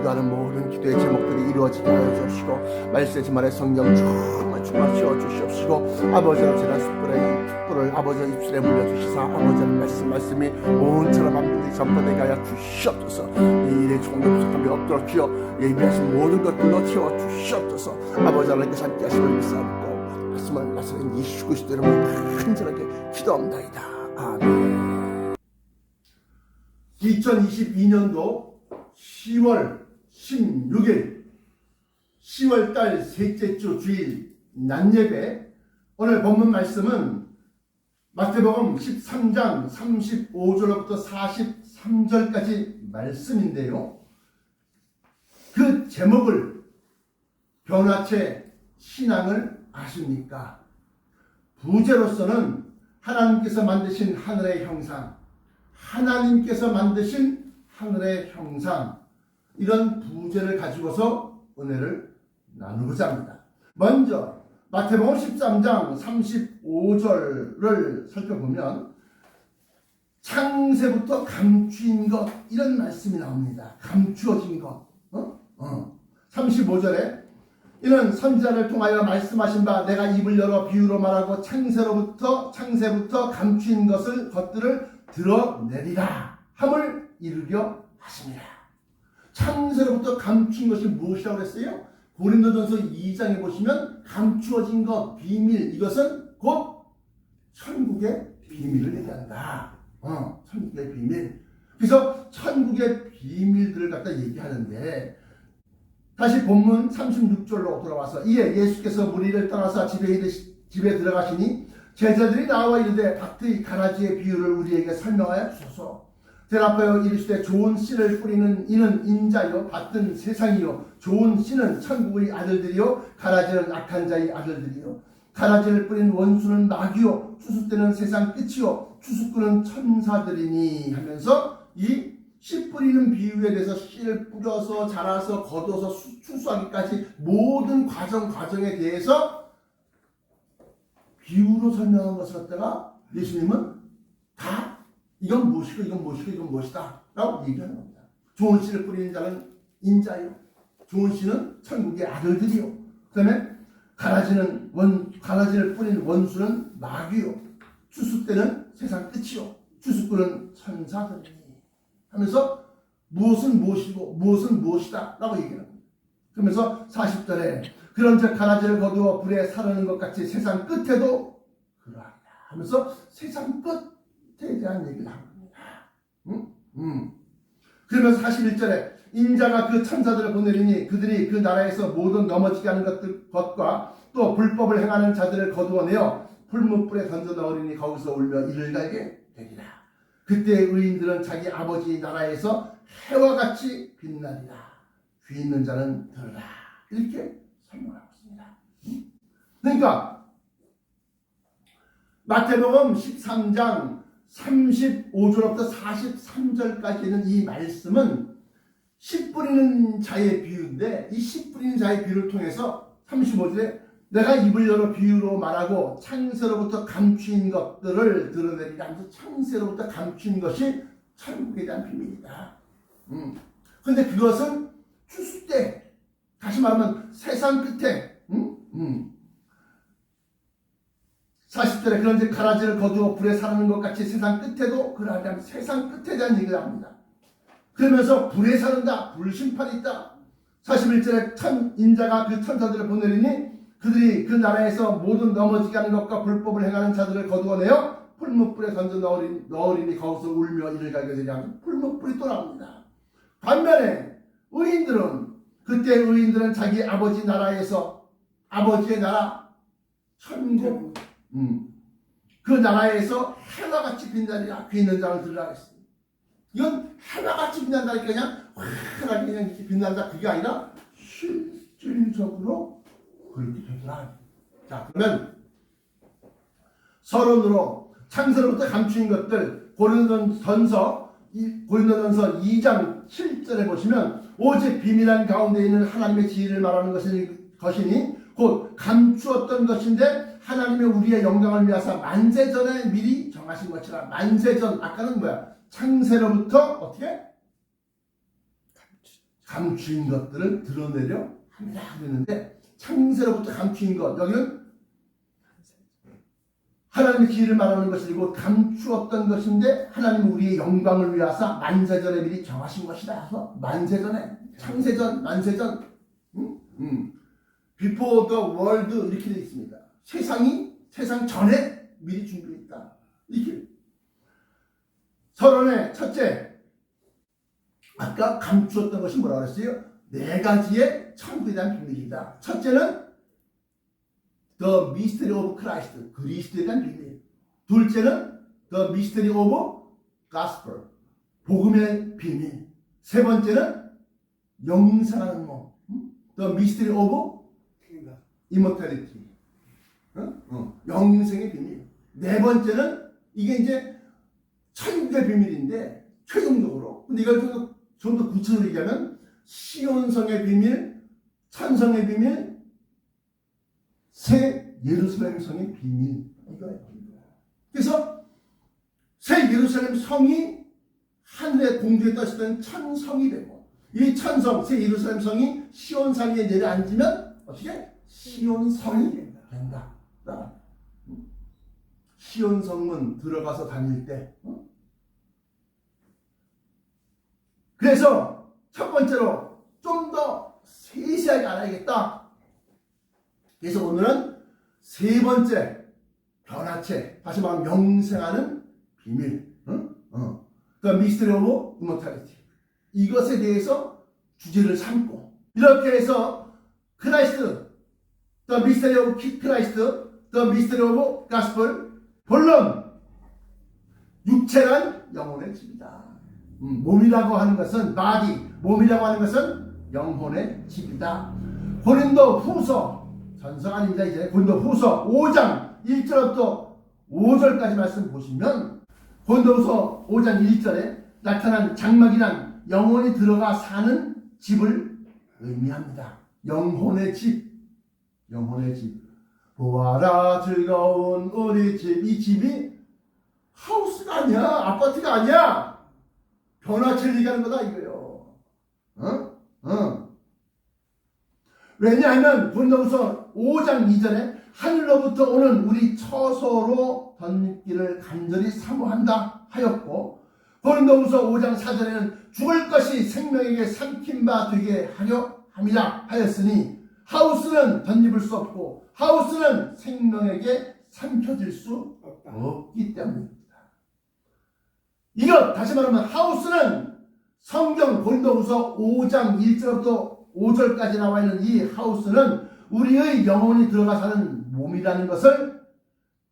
기도하는 모든 기도의 제목들이 이루어지게 하여 주시고 말씀의 주말에 성령 충만 채워 주시옵시고 아버지는 지난 숯불을 아버지 입술에 물려주시사 아버지는 말씀이 모은처럼 만민들이 전파되게 하여 주시옵소서. 이 일에 조금 더 부족함이 없도록 주여 예비하신 모든 것들로 채워 주시옵소서. 아버지 하나님께서 함께 하심을 믿사옵고 말씀을 나서는 예수 그리스도 이름으로 간절하게 기도합니다. 아멘. 2022년도 10월 16일 10월달 셋째 주 주일 낮예배, 오늘 본문 말씀은 마태복음 13장 35절부터 43절까지 말씀인데요. 그 제목을 변화체 신앙을 아십니까? 부제로서는 하나님께서 만드신 하늘의 형상, 하나님께서 만드신 하늘의 형상, 이런 부제를 가지고서 은혜를 나누고자 합니다. 먼저 마태복음 13장 35절을 살펴보면 창세부터 감추인 것, 이런 말씀이 나옵니다. 감추어진 것. 35절에 이는 선지자를 통하여 말씀하신 바 내가 입을 열어 비유로 말하고 창세부터 감추인 것들을 드러내리라 함을 이루려 하십니다. 창세로부터 감춘 것이 무엇이라고 그랬어요? 고린도전서 2장에 보시면 감추어진 것, 비밀, 이것은 곧 천국의 비밀을 얘기한다. 천국의 비밀. 그래서 천국의 비밀들을 갖다 얘기하는데, 다시 본문 36절로 돌아와서 이에 예수께서 무리를 떠나서 집에 들어가시니 제자들이 나와 이르되 밭의 가라지의 비유를 우리에게 설명하여 주소서. 대답하여 이르시되 좋은 씨를 뿌리는 이는 인자요 밭은 세상이요 좋은 씨는 천국의 아들들이요 가라지는 악한 자의 아들들이요 가라지를 뿌린 원수는 마귀요 추수때는 세상 끝이요 추수꾼은 천사들이니 하면서 이 씨 뿌리는 비유에 대해서 씨를 뿌려서 자라서 거둬서 추수하기까지 모든 과정에 대해서 비유로 설명한 것을 갖다가 예수님은 다 이건 무엇이고 이건 무엇이고 이건 무엇이다 라고 얘기하는 겁니다. 좋은 씨를 뿌리는 자는 인자요, 좋은 씨는 천국의 아들들이요, 그 다음에 가라지를 뿌리는 원수는 마귀요, 추수 때는 세상 끝이요, 추수꾼은 천사들이니 하면서 무엇은 무엇이고 무엇은 무엇이다 라고 얘기합니다. 그러면서 40절에 그런즉 가라지를 거두어 불에 사르는 것 같이 세상 끝에도 그러하리라 하면서 세상 끝에 대한 얘기를 합니다. 그러면서 41절에 인자가 그 천사들을 보내리니 그들이 그 나라에서 모든 넘어지게 하는 것과 또 불법을 행하는 자들을 거두어내어 풀무불에 던져 넣으리니 거기서 울며 이를 갈게 되리라. 그때 의인들은 자기 아버지 나라에서 해와 같이 빛나리라. 귀 있는 자는 들으라. 이렇게 설명하고 있습니다. 그러니까 마태복음 13장 35절부터 43절까지는 이 말씀은 씨 뿌리는 자의 비유인데, 이 씨 뿌리는 자의 비유를 통해서 35절에 내가 입을 열어 비유로 말하고 창세로부터 감추인 것들을 드러내리라 하면서 창세로부터 감추인 것이 천국에 대한 비밀이다. 그런데 그것은 추수 때, 다시 말하면 세상 끝에 40절에 그런즉 가라지를 거두어 불에 사르는 것 같이 세상 끝에도 그러하면 세상 끝에 대한 얘기를 합니다. 그러면서 불에 사른다, 불심판이 있다. 41절에 인자가 그 천사들을 보내리니 그들이 그 나라에서 모든 넘어지게 하는 것과 불법을 행하는 자들을 거두어내어 풀무불에 던져 넣으리니 거기서 울며 이를 갈게 되냐. 풀무불이 또 나옵니다. 반면에 그때 의인들은 자기 아버지 나라에서, 아버지의 나라 천국, 그 나라에서 해와 같이 빛나리라. 귀 있는 자를 들으라 했습니다. 이건 해와 같이 빛난다니까 그냥 환하게 그냥 이렇게 빛난다, 그게 아니라 실질적으로 그렇게 되더라. 자, 그러면 서론으로 창세로부터 감추인 것들, 고린도전서 2장 7절에 보시면 오직 비밀한 가운데 있는 하나님의 지혜를 말하는 것이니 곧 감추었던 것인데 하나님의 우리의 영광을 위하사 만세전에 미리 정하신 것이라. 만세전, 아까는 뭐야? 창세로부터 어떻게? 감추인 것들을 드러내려 합니다. 그랬는데 창세로부터 감추인 것, 여기는 하나님의 기회를 말하는 것이고 감추었던 것인데 하나님 우리의 영광을 위하사 만세전에 미리 정하신 것이다. 만세전에, 창세전, 만세전, before the world 이렇게 되어 있습니다. 세상 전에 미리 준비했다. 이렇게. 서론의 첫째, 아까 감추었던 것이 뭐라고 했어요? 네 가지의 천국에 대한 비밀이다. 첫째는 The Mystery of Christ, 그리스도에 대한 비밀. 둘째는 The Mystery of Gospel, 복음의 비밀. 세 번째는 영생하는 몸, The Mystery of Immortality, 영생의 비밀. 네 번째는 이게 이제 천국의 비밀인데 최종적으로, 근데 이걸 좀 더 구체적으로 얘기하면 시온성의 비밀, 천성의 비밀, 새 예루살렘 성의 비밀, 이거예요. 그래서 새 예루살렘 성이 하늘에 공중에 떠있던 천성이 되고, 이 천성, 새 예루살렘 성이 시온산 위에 내려앉으면 어떻게? 시온성이 된다. 시온성문 들어가서 다닐 때, 그래서 첫 번째로 좀 더 세세하게 알아야겠다. 그래서 오늘은 세 번째 변화체, 다시 말하면 영생하는 비밀, The Mystery of Immortality, 이것에 대해서 주제를 삼고, 이렇게 해서 크라이스트, The Mystery of Christ, The Mystery of Gospel, 본론 육체란 영혼의 집이다. 몸이라고 하는 것은 body, 몸이라고 하는 것은 영혼의 집이다. 고린도 후서, 전서가 아닙니다. 이제 고린도 후서 5장 1절부터 5절까지 말씀 보시면, 고린도 후서 5장 1절에 나타난 장막이란 영혼이 들어가 사는 집을 의미합니다. 영혼의 집, 영혼의 집. 보아라 즐거운 우리 집. 이 집이 하우스가 아니야, 아파트가 아니야. 변화체를 얘기하는 거다 이거예요. 왜냐하면 고린도후서 5장 2절에 하늘로부터 오는 우리 처소로 덧입기를 간절히 사모한다 하였고, 고린도후서 5장 4절에는 죽을 것이 생명에게 삼킨 바 되게 하려 함이라 하였으니, 하우스는 덧입을 수 없고 하우스는 생명에게 삼켜질 수 없기 때문입니다. 이것 다시 말하면 하우스는 성경 고린도후서 5장 1절부터 5절까지 나와 있는 이 하우스는 우리의 영혼이 들어가 사는 몸이라는 것을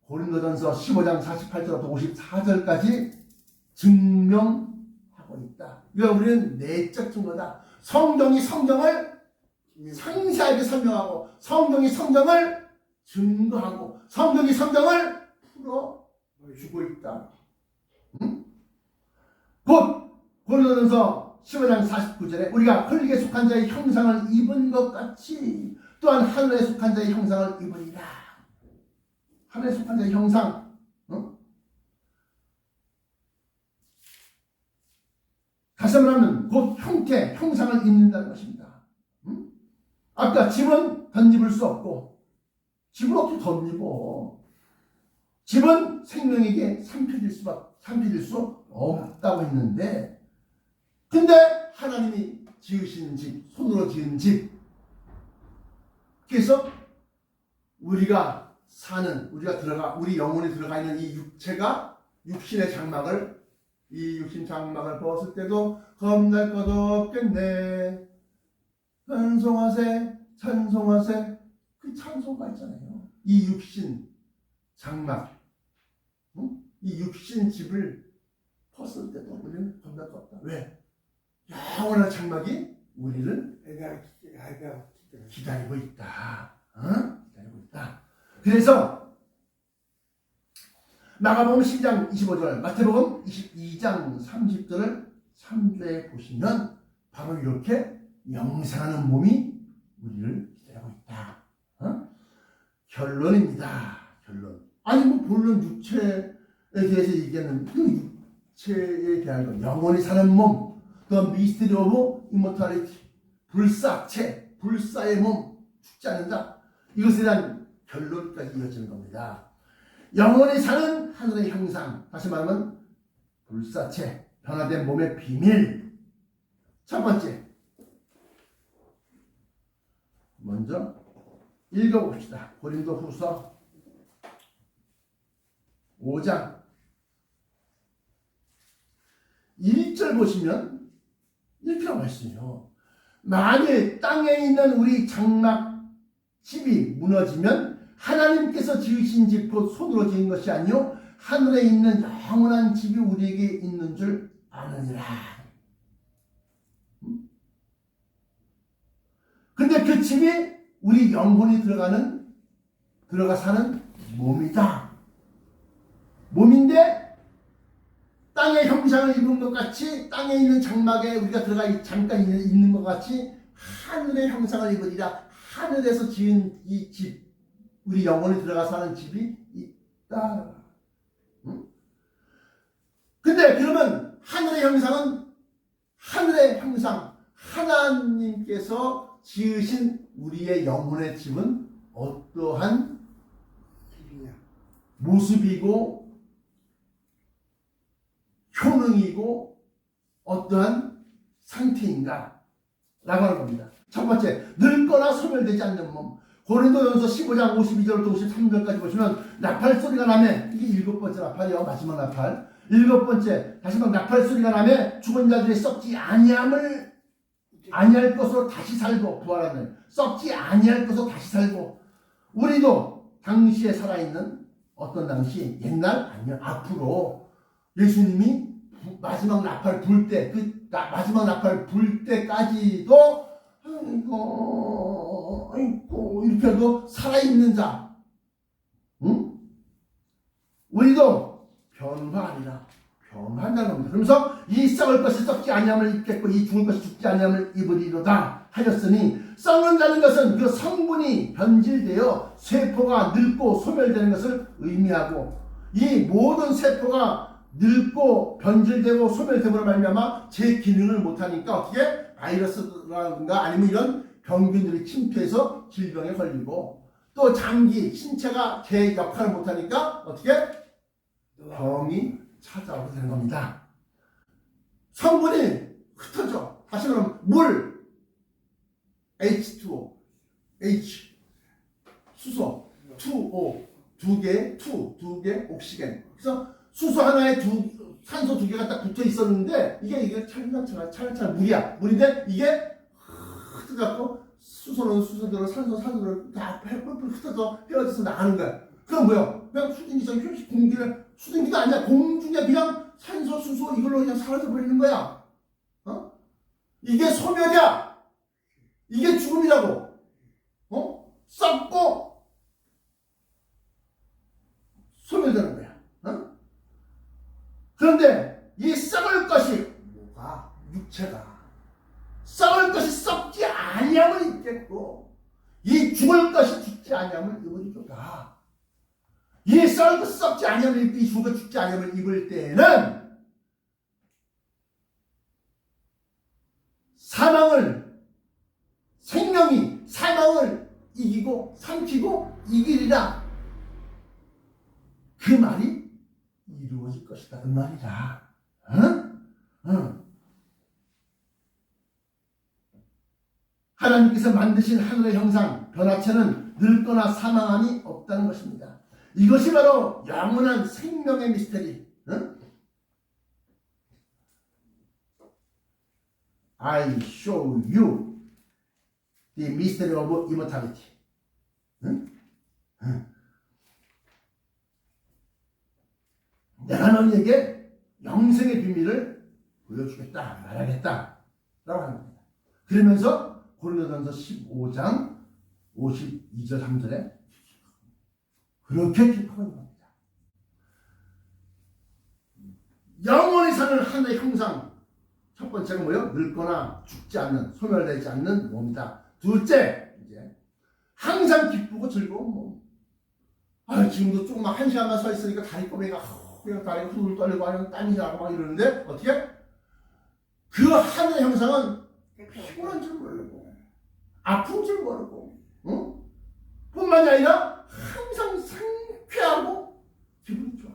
고린도전서 15장 48절부터 54절까지 증명하고 있다. 이거 우리는 내적 증거다. 성경이 성경을 상세하게 설명하고, 성경이 성경을 증거하고, 성경이 성경을 풀어주고 있다. 곧 고린도전서 15장 49절에 우리가 흙에 속한 자의 형상을 입은 것 같이 또한 하늘에 속한 자의 형상을 입으리라. 하늘에 속한 자의 형상, 다시 말하면 곧 형태, 형상을 입는다는 것입니다. 아까 집은 덧입을 수 없고, 집을 어떻게 덧입어? 집은 생명에게 삼켜질 수 없다고 했는데, 근데 하나님이 지으신 집, 손으로 지은 집, 그래서 우리가 우리 영혼이 들어가 있는 이 육체가, 육신의 장막을, 이 육신 장막을 벗을 때도 겁날 것 없겠네. 찬송하세, 찬송하세. 그 찬송가 있잖아요. 이 육신 장막, 이 육신 집을 벗을 때도 우리는 겁날 것 없다. 왜? 영원한 장막이 우리를 기다리고 있다. 기다리고 있다. 그래서 마가복음 12장 25절, 마태복음 22장 30절을 참조해 보시면 바로 이렇게 영생하는 몸이 우리를 기다리고 있다. 결론입니다. 결론. 아니 뭐 본론 육체에 대해서 얘기하는 그 육체에 대한 것, 영원히 사는 몸, The Mystery of Immortality, 불사체, 불사의 몸, 죽지 않는다. 이것에 대한 결론까지 이어지는 겁니다. 영원히 사는 하늘의 형상, 다시 말하면 불사체, 변화된 몸의 비밀. 첫 번째, 먼저 읽어봅시다. 고린도후서 5장 1절 보시면 이렇게 나와 있어요. 만일 땅에 있는 우리 장막 집이 무너지면 하나님께서 지으신 집 곧 손으로 지은 것이 아니요 하늘에 있는 영원한 집이 우리에게 있는 줄 아느니라. 근데 그 집이 우리 영혼이 들어가 사는 몸이다. 몸인데 땅의 형상을 입은 것 같이, 땅에 있는 장막에 우리가 들어가 잠깐 있는 것 같이 하늘의 형상을 입으리라. 하늘에서 지은 이 집, 우리 영혼이 들어가 사는 집이 있다. 응? 근데 그러면 하늘의 형상은 하늘의 형상, 하나님께서 지으신 우리의 영혼의 집은 어떠한 모습이고 효능이고 어떠한 상태인가 라고 하는 겁니다. 첫 번째, 늙거나 소멸되지 않는 몸. 고린도전서 15장 52절부터 53절까지 보시면 나팔 소리가 나매, 이게 일곱 번째 나팔이요, 마지막 나팔. 일곱 번째, 다시 한번 나팔 소리가 나매 죽은 자들이 썩지 아니할 것으로 다시 살고, 부활하는 썩지 아니할 것으로 다시 살고. 우리도 당시에 살아있는, 어떤 당시, 옛날 아니면 앞으로 예수님이 마지막 나팔 불 때, 마지막 나팔 불 때까지도 아이고 이렇게 해도 살아있는 자, 응? 우리도 변화하리라. 변화한다는 겁니다. 그러면서 이 썩을 것이 썩지 아니함을 입겠고 이 죽을 것이 죽지 아니함을 입으리로다 하였으니, 썩는다는 것은 그 성분이 변질되어 세포가 늙고 소멸되는 것을 의미하고, 이 모든 세포가 늙고 변질되고 소멸되므로 말미암아 제 기능을 못하니까 어떻게 바이러스라든가 아니면 이런 병균들이 침투해서 질병에 걸리고, 또 장기 신체가 제 역할을 못하니까 어떻게 병이 찾아오게 되는 겁니다. 성분이 흩어져. 다시 말하면 물 H2O, H 수소 2O, 두 개 옥시겐. 그래서 수소 하나에 산소 두 개가 딱 붙어 있었는데 이게 차근차근 물인데 이게 흩어져갖고 수소는 수소대로 산소대로 다 뿔뿔 흩어져 헤어져서 나가는 거야. 그럼 뭐야? 그냥 수증기처럼 공기를, 수증기가 아니야. 공중에 그냥 산소, 수소 이걸로 그냥 사라져 버리는 거야. 이게 소멸이야. 이게 죽음이라고. 썩고 소멸되는 거야. 그런데 이 썩을 것이 뭐가? 육체가 썩을 것이 썩지 아니함을 입겠고 이 죽을 것이 죽지 아니함을 입으리로다. 이 썩을 것이 썩지 아니함을 입고 이 죽을 것이 죽지 아니함을 입을 때에는 생명이 사망을 이기고 삼키고 이기리라. 그 말이 이루어질 것이다. 그 말이다. 하나님께서 만드신 하늘의 형상, 변화체는 늙거나 사망함이 없다는 것입니다. 이것이 바로 영원한 생명의 미스터리. I show you the mystery of immortality. 내가 너희에게 영생의 비밀을 보여주겠다, 말하겠다 라고 하는 겁니다. 그러면서 고린도전서 15장 52절 3절에 그렇게 기록하는 겁니다. 영원히 사는 하나의 형상. 첫 번째가 뭐예요? 늙거나 죽지 않는, 소멸되지 않는 몸이다. 둘째, 이제 항상 기쁘고 즐거운 몸. 지금도 조금만 한 시간만 서 있으니까 다리 꼬매가 그냥 다리가 훌훌 떨리고 하면 땀이 나고 막 이러는데 어떻게? 그 하늘의 형상은 피곤한 줄 모르고 아픈 줄 모르고, 뿐만이 아니라 항상 상쾌하고 기분이 좋아.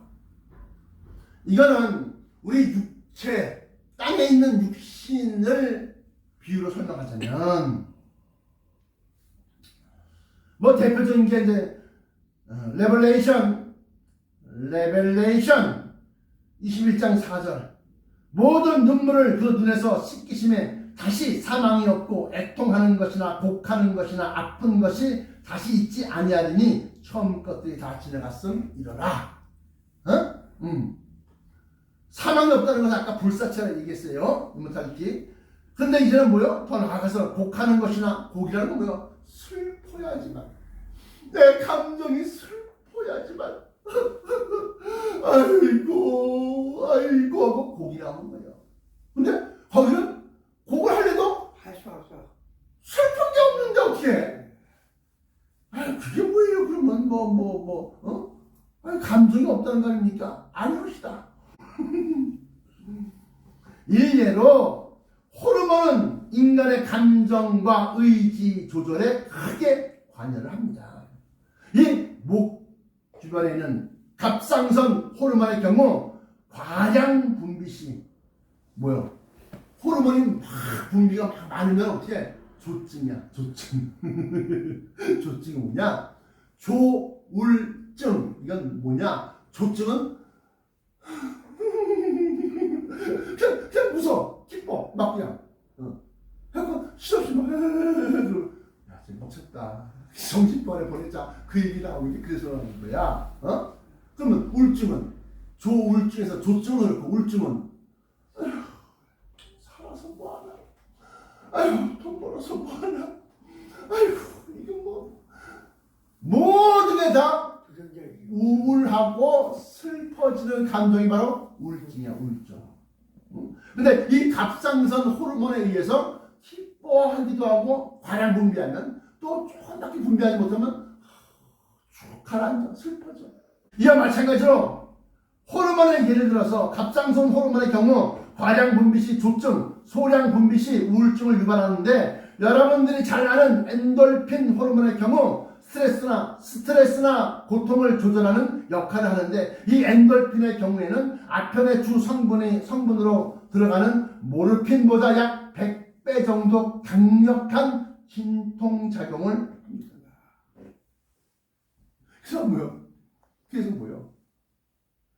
이거는 우리 육체, 땅에 있는 육신을 비유로 설명하자면, 뭐 대표적인 게 이제 레벨레이션 21장 4절, 모든 눈물을 그 눈에서 씻기심에 다시 사망이 없고 애통하는 것이나 곡하는 것이나 아픈 것이 다시 있지 아니하리니 처음 것들이 다 지나갔음 이러라. 사망이 없다는 것은 아까 불사체라 얘기했어요. 이문탈기. 근데 이제는 뭐요? 더 나아가서 곡하는 것이나 곡이라는 건 뭐요? 슬퍼야지만, 내 감정이 슬퍼야지만 아이고 하고 곡이 나오는 거예요. 근데 거기는 곡을 하려도 할 수 없어. 슬픈 게 없는데 어떻게? 그게 뭐예요? 그러면 감정이 없다는 거 아닙니까? 아니옵시다. 일례로 호르몬은 인간의 감정과 의지 조절에 크게 관여를 합니다. 이 목 주변에 있는 갑상선 호르몬의 경우 과량 분비시 뭐요? 호르몬이 막 분비가 막 많으면 어떻게? 조증이야. 조증. 조증이 뭐냐? 조울증. 이건 뭐냐? 조증은 그냥 웃어, 기뻐, 막 그냥. 하고 시덥시 막 야, 지금 멈췄다. 정신병원에 보내자. 그 얘기 나오는 게 그래서 하는 거야. 그러면 우울증은 조울증에서 조증을 그렇고 울증은 살아서 뭐하나? 아유, 돈 벌어서 뭐하나? 아유, 이거 모든 게 다 우울하고 슬퍼지는 감정이 바로 우울증이야, 우울증. 근데 이 갑상선 호르몬에 의해서 기뻐하기도 하고 과량 분비하면 또 조금밖에 분비하지 못하면 쭉 가라앉아 슬퍼져. 이와 마찬가지로 호르몬의 예를 들어서 갑상선 호르몬의 경우 과량 분비 시 조증, 소량 분비 시 우울증을 유발하는데, 여러분들이 잘 아는 엔돌핀 호르몬의 경우 스트레스나 고통을 조절하는 역할을 하는데, 이 엔돌핀의 경우에는 아편의 주 성분으로 들어가는 모르핀보다 약 100배 정도 강력한 진통작용을 합니다. 그래서 뭐요?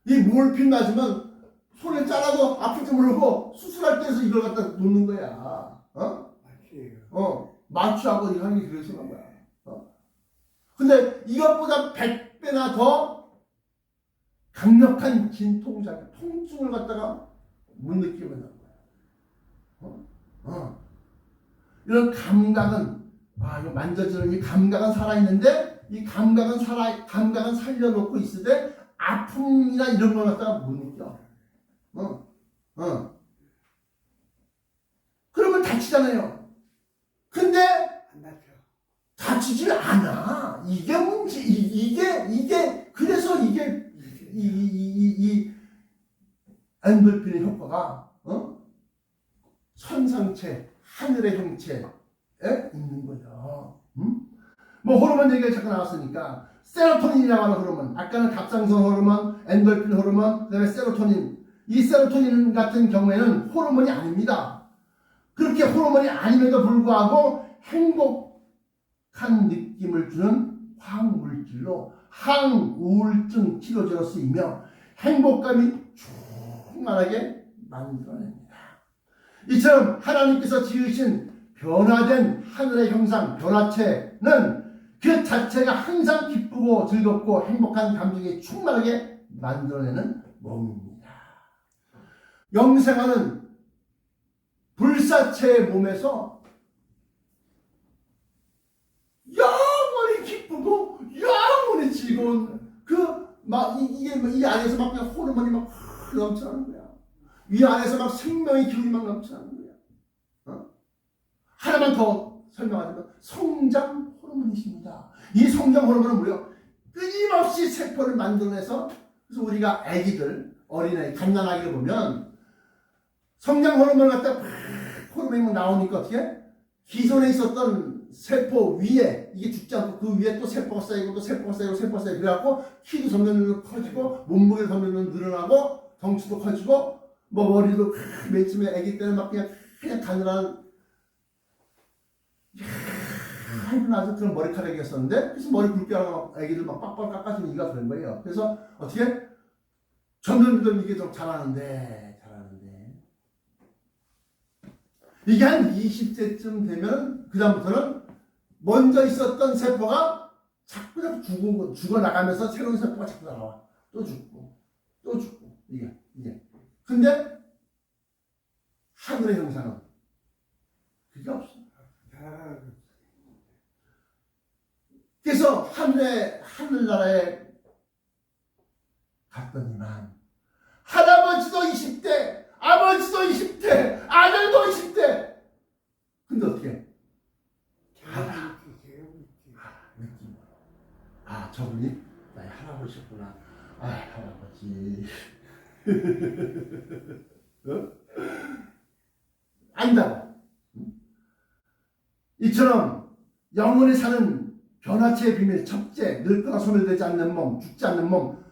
이 모르핀 맞으면 손에 잘라도 아플지 모르고 수술할 때에서 이걸 갖다 놓는 거야. 마취하고 이거 하는 게 그래서 그런 거야. 근데 이것보다 100배나 더 강력한 진통작용, 통증을 갖다가 못 느끼게 만든 거야. 이런 감각은, 이거 만져지는 이 감각은 살아있는데, 이 감각은 살려놓고 있을 때 아픔이나 이런 걸 갖다가 못 느껴. 그러면 다치잖아요. 근데 다치지 않아. 이게 문제. 그래서 이 엔돌핀의 효과가 천상체, 하늘의 형체에 있는 거죠. 뭐 호르몬 얘기가 잠깐 나왔으니까 세로토닌이라고 하는 호르몬, 아까는 갑상선 호르몬, 엔돌핀 호르몬, 그다음에 세로토닌. 이 세로토닌 같은 경우에는 호르몬이 아닙니다. 그렇게 호르몬이 아님에도 불구하고 행복한 느낌을 주는 화학물질로 항우울증 치료제로 쓰이며 행복감이 충만하게 만들어냅니다. 이처럼 하나님께서 지으신 변화된 하늘의 형상, 변화체는 그 자체가 항상 기쁘고 즐겁고 행복한 감정이 충만하게 만들어내는 몸입니다. 영생하는 불사체의 몸에서 영원히 기쁘고 영원히 즐거운 이 안에서 막 그냥 호르몬이 막 넘쳐나는 거야. 이 안에서 막 생명의 기운이 막 넘쳐나는 거야. 하나만 더 설명하자면 성장 호르몬이십니다. 이 성장 호르몬은 뭐예요? 끊임없이 세포를 만들어내서, 그래서 우리가 아기들, 어린아이, 갓난아기를 보면 성장 호르몬을 갖다 호르몬이 나오니까 어떻게? 기존에 있었던 세포 위에 이게 죽지 않고 그 위에 또 세포가 쌓이고 또 세포가 쌓이고 세포가 쌓이고 그래갖고 키도 점점 커지고 몸무게도 점점 늘어나고 덩치도 커지고 뭐 머리도 맨 처음에 아기 때는 막 그냥 가늘한 하이브 나서 그런 머리카락이었었는데 그래서 머리 굵게 하고 아기들 막 빡빡 깎아주는 이가 그런 거예요. 그래서 어떻게 점점 이게 좀 자라는데 이게 한 20대쯤 되면 그다음부터는 먼저 있었던 세포가 자꾸 죽어나가면서 새로운 세포가 자꾸 나와. 또 죽고 또 죽고 이게 근데 하늘의 형상은 그게 없어. 그래서 하늘나라에 갔더니만 할아버지도 20대 아버지도 20대 아들도 20대 근데 어떻게 느낌 저분이 나의 할아버지였구나. 할아버지 어? 안다고. 이처럼 영원히 사는 변화체의 비밀. 첫째, 늙거나 소멸되지 않는 몸, 죽지 않는 몸.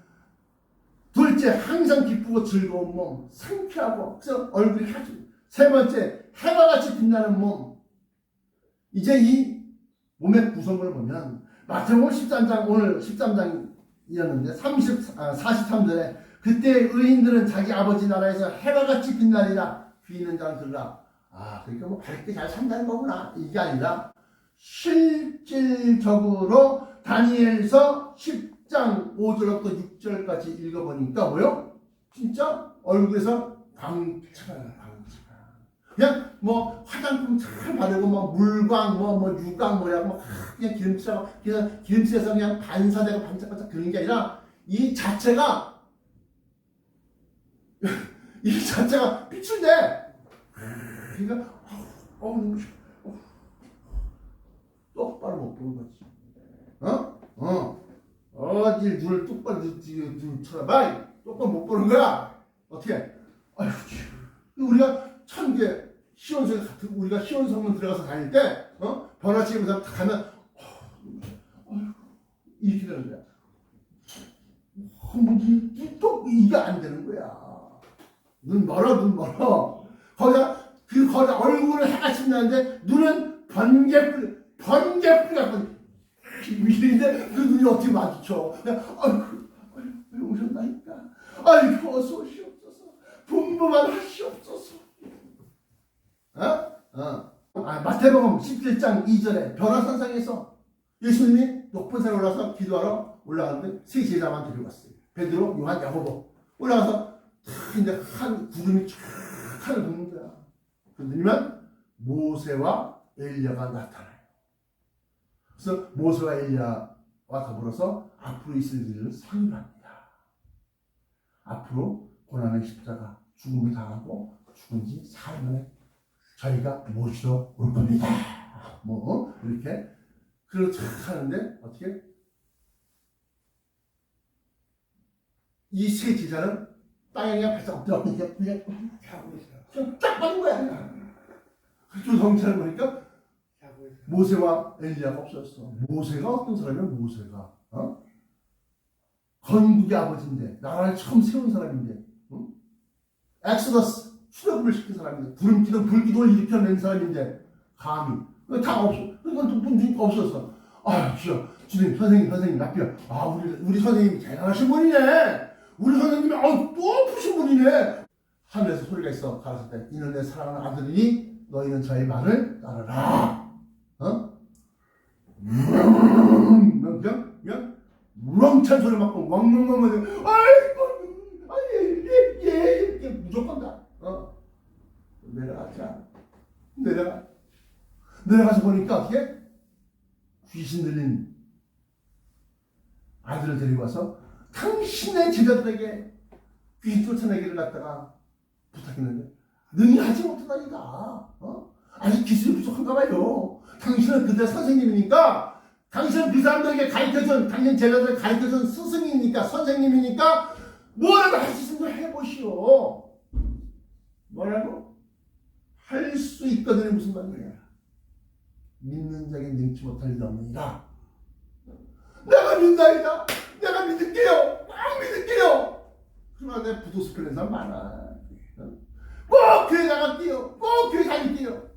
둘째, 항상 기쁘고 즐거운 몸, 상쾌하고 그래서 얼굴이 하얗고. 세 번째, 해와 같이 빛나는 몸. 이제 이 몸의 구성을 보면 마태복음 13장, 오늘 13장이었는데 43절에 그때 의인들은 자기 아버지 나라에서 해와 같이 빛나리라. 귀 있는 자는 들으라. 그러니까 뭐 밝게 잘 산다는 거구나. 이게 아니라 실질적으로 다니엘서 10장 5절부터 6절까지 읽어보니까 뭐요? 진짜 얼굴에서 광채가 나요. 그냥 뭐 화장품 잘 바르고 뭐 물광 뭐 유광 뭐라고 그냥 기름칠하고 그냥 기름칠해서 그냥 반사되고 반짝반짝 그런 게 아니라 이 자체가 빛을 내. 그러니까 똑바로 못 보는 거지. 어딜 눈을 똑바로 쳐다봐. 똑바로 못 보는 거야. 어떻게? 우리가 천국에 시온성 같은 우리가 시온성문 들어가서 다닐 때 번화치면서 가면 이렇게 되는 거야. 또 이게 안 되는 거야. 눈 멀어. 거기다 얼굴은 해같이 나는데 눈은 번개불 같은 위인데 그 눈이 어떻게 마주쳐? 왜 오셨나니까? 어서 오시옵소서. 분부만 하시옵소서. 마태복음 17장 2절에 변화산상에서 예수님이 높은 산에 올라서 기도하러 올라가는데 세 제자만 데리고 갔어요. 베드로, 요한, 야고보 올라가서 이제 한 구름이 쫙 하늘 덮는 거야. 그러더니만 모세와 엘리야가 나타나요. 그래서 모세와 엘리야와 더불어서 앞으로 있을 일을 상의합니다. 앞으로 고난의 십자가 죽음을 당하고 죽은 지 4일 만에 저희가 모시러 올 겁니다. 이렇게 그렇게 하는데 어떻게 이 세 제자는 땅에 그냥 발짝 엎드려 그냥 쫙 빠진 거야. 그쪽 정체를 보니까 모세와 엘리야가 없었어. 모세가 어떤 사람이야? 모세가 건국의 아버지인데 나라를 처음 세운 사람인데 엑소더스 출애굽을 시킨 사람인데 구름기도 불기도 일으켜낸 사람인데 감히 다 없어. 그건 분이 없었어. 주님 선생님 납비야. 우리 선생님 대단하신 분이네. 우리 선생님이 또 푸신 분이네. 하늘에서 소리가 있어. 가라사 때 이는 내 사랑하는 아들이니 너희는 저의 말을 따르라. 그냥 무렁찬 소리 막고 왕왕왕 이렇게 무조건 다 내려가서 보니까 어떻게 귀신 들린 아들을 데리고 와서 당신의 제자들에게 귀신 쫓아내기를 갖다가 부탁했는데 능히 하지 못하다니까. 아직 기술이 부족한가 봐요. 당신은 그때 선생님이니까, 당신은 그 사람들에게 가르쳐준, 당신 제자들 가르쳐준 스승이니까, 선생님이니까 뭐라도 할 수 있으면 해보시오. 뭐라고? 할 수 있거든요. 무슨 말이야? 믿는 자에게 능치 못할 일 없느니라. 내가 믿나이다. 내가 믿을게요. 꼭 믿을게요. 그러나 내 부도수편에 사람 많아. 꼭 교회 나갈게요. 꼭 교회 다닐게요.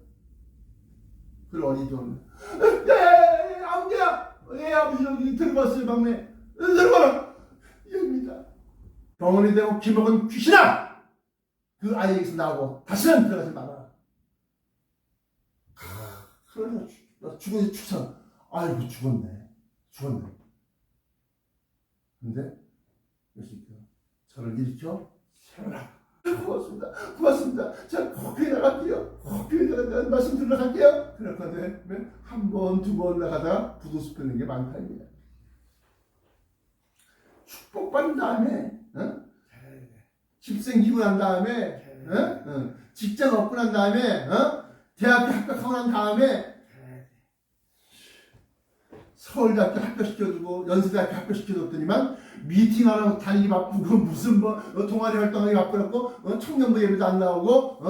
그 어리던 네 아버지야. 예 아버지 여기 들어봤어요 막내. 들어봐라. 여기입니다. 병원이 되고 기먹은 귀신아. 그 아이에게서 나오고 다시는 들어가지 마라. 그러나 죽어서 축상. 아이고 죽었네. 근데 예수님께서 저를 일으켜 세우라. 고맙습니다. 제가 꼭 교회 나갈게요. 꼭 교회 나가는 말씀 들으러 갈게요. 그랬는데 한 번, 두 번 나가다가 부도수표는 게 많다 이거야. 축복받은 다음에 집 생기고 난 다음에 직장 얻고 난 다음에 대학교 합격하고 난 다음에 서울대학교 합격시켜주고 연세대학교 합격시켜줬더니만 미팅하러 다니기 바쁘고 무슨 동아리 활동하기 바쁘고 청년부 예배도 안 나오고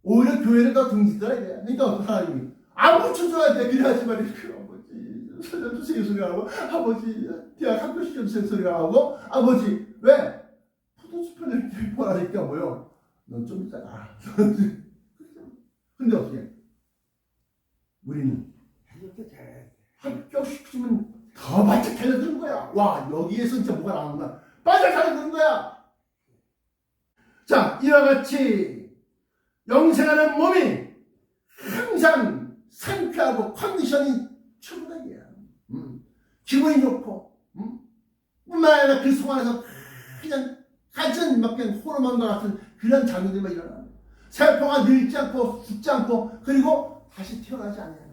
오히려 교회를 더 등지더라 이래. 그러니까 하나님이 안 붙여줘야 돼. 그래야지 말이야. 아버지 살려주세요 소리가 하고 아버지 대학 합격시켜주세요 소리가 하고 아버지 왜? 포도수편을 보라니까 뭐요? 넌 좀 이따가 근데 어떻게 우리는 합격시키면 더 바짝 달려드는 거야. 와 여기에서 진짜 뭐가 나오는구나. 바짝 달려드는 거야. 자 이와 같이 영생하는 몸이 항상 상쾌하고 컨디션이 최고다기야. 기분이 좋고 뿐만 아니라 그 속안에서 그냥 가진 막 그냥 호르몬과 같은 그런 작용들만 일어나. 세포가 늙지 않고 죽지 않고 그리고 다시 태어나지 않아요.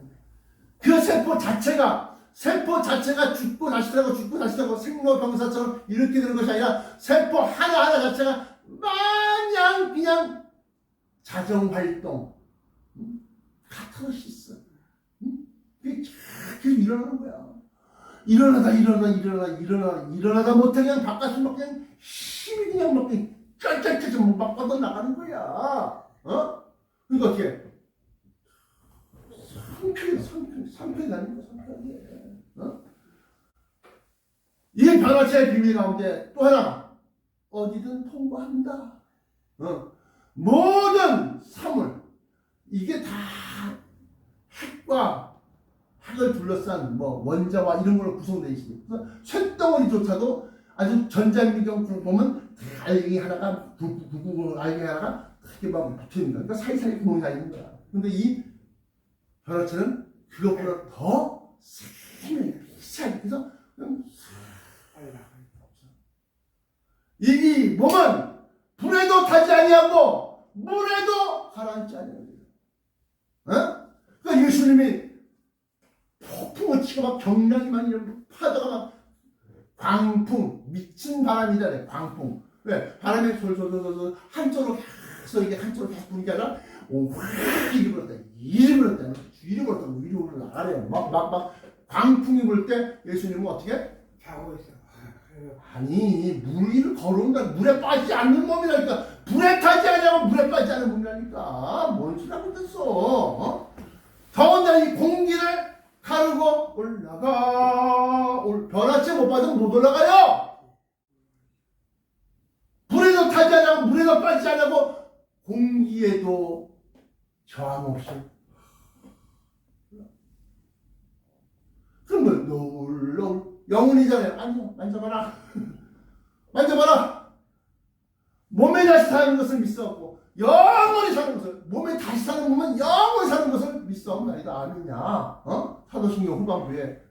그 세포 자체가 죽고 다시 살고 죽고 다시 살고 생로병사처럼 이렇게 되는 것이 아니라 세포 하나하나 자체가 마냥 그냥 자정활동 카타르시스 그게 계속 일어나는 거야. 일어나다 못해 그냥 바깥으로 막 그냥 힘이 그냥 막 쩔쩔쩔 막 뻗어 나가는 거야. 그러니까 어떻게 상쾌하게 가는 거야. 상쾌하게. 이 변화체의 비밀 가운데 또 하나 어디든 통과한다. 모든 사물 이게 다 핵을 둘러싼 원자와 이런 걸로 구성되어 있습니다. 쇳덩어리조차도 아주 전자미경 보면 다 알갱이 하나가 구구구 알갱이 하나가 이렇게 막 붙어 있는 거야. 그러니까 사이사이 구멍이 다 있는 거야. 근데 이 변화체는 그것보다 더 세게 그래서 이 몸은 불에도 타지 아니하고 물에도 가라앉지 아니하고. 그러니까 예수님이 폭풍을 치고 막 경량이 많이 이런 파도가 막 광풍 미친 바람이잖아요. 광풍. 왜? 바람이 솔솔솔솔 한쪽으로 계속 이게 한쪽으로 계속 부는 게 아니라 이리 불었다 이리 불었다 아래요. 막 광풍이 불 때 예수님은 어떻게? 자고 있어. 아니 물 위를 걸어온다. 물에 빠지지 않는 몸이라니까. 불에 타지 않냐고 물에 빠지지 않는 몸이라니까. 뭔 소리 하고 있어. 더군다나 이 공기를 가르고 올라가. 변화체 못 받으면 못 올라가요. 불에도 타지 않냐고 물에도 빠지지 않냐고 공기에도 저항 없이. 그럼 뭐 영혼이잖아요. 아니요 만져봐라. 만져봐라. 몸에 다시 사는 것을 믿어갖고 영원히 사는 것을 몸에 다시 사는 몸은 영원히 사는 것을 믿어. 나이다 아니냐? 사도신경 후반부에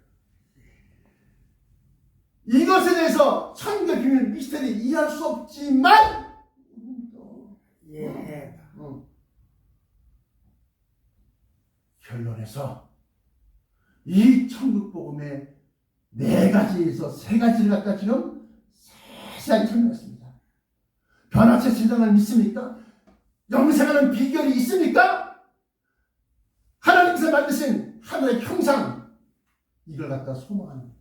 이것에 대해서 천국의 비밀 미스터리 이해할 수 없지만 결론에서 이 천국 복음의 4가지에서 3가지를 갖다 지금 세세하게 설명했습니다. 변화체 세상을 믿습니까? 영생하는 비결이 있습니까? 하나님께서 만드신 하늘의 형상 이걸 갖다 소망하는 거예요.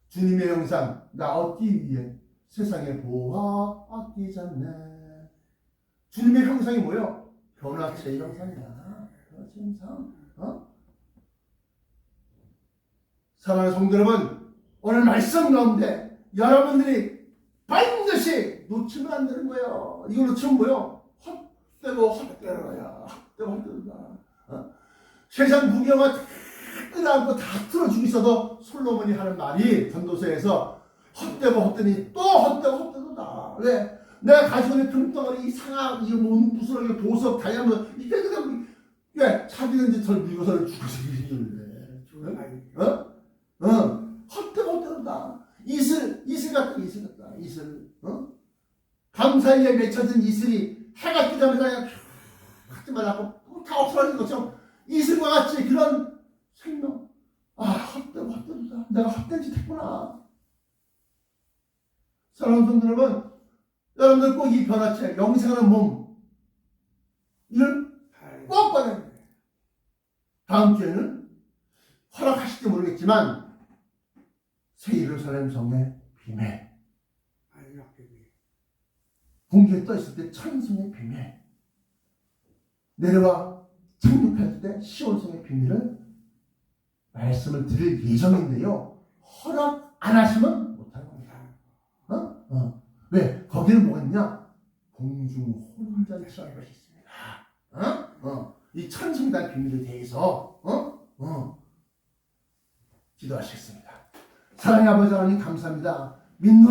주님의 형상 나 얻기 위해 세상에 보아 아끼지 않네. 주님의 형상이 뭐예요? 변화체의 형상이야. 변화체 형상. 사랑하는 성도 여러분, 오늘 말씀 가운데 여러분들이 반드시 놓치면 안 되는 거예요. 이거 놓치면 뭐요? 헛되고 헛되어야. 헛되고 헛되다. 세상 구경을 다 끌어안고 다 틀어주고 있어도 솔로몬이 하는 말이 전도서에서 헛되고 헛되니 또 헛되고 헛되다. 왜? 내가 가지고 있는 금덩어리, 이 상아, 이 부스러기, 보석, 다이아몬드, 이게 그냥 왜? 자기는 이제 절 밀고서는 죽어서 이러는데. 헛되고 헛되다. 이슬 같다. 이슬. 밤사이에 맺혀진 이슬이 해가 뜨자마자 그냥 하지 말라고 다 없어지는 것처럼 이슬과 같이 그런 생명. 헛되고 헛되다. 내가 헛된 짓 했구나. 사랑하는 성도 여러분, 여러분들 꼭 이 변화체, 영생하는 몸, 이걸 꼭 받아야 돼요. 다음 주에는 허락하실지 모르겠지만, 새 예루살렘 성의 비밀, 공기에 떠있을 때 천성의 비밀, 내려와 착륙할 때 시온성의 비밀을 말씀을 드릴 예정인데요. 허락 안 하시면 못할 겁니다. 왜? 거기는 뭐가 있냐? 공중 혼잔치라는 것이 있습니다. 이 천성단 비밀에 대해서 기도하시겠습니다. 사랑의 아버지 하나님 감사합니다. 민노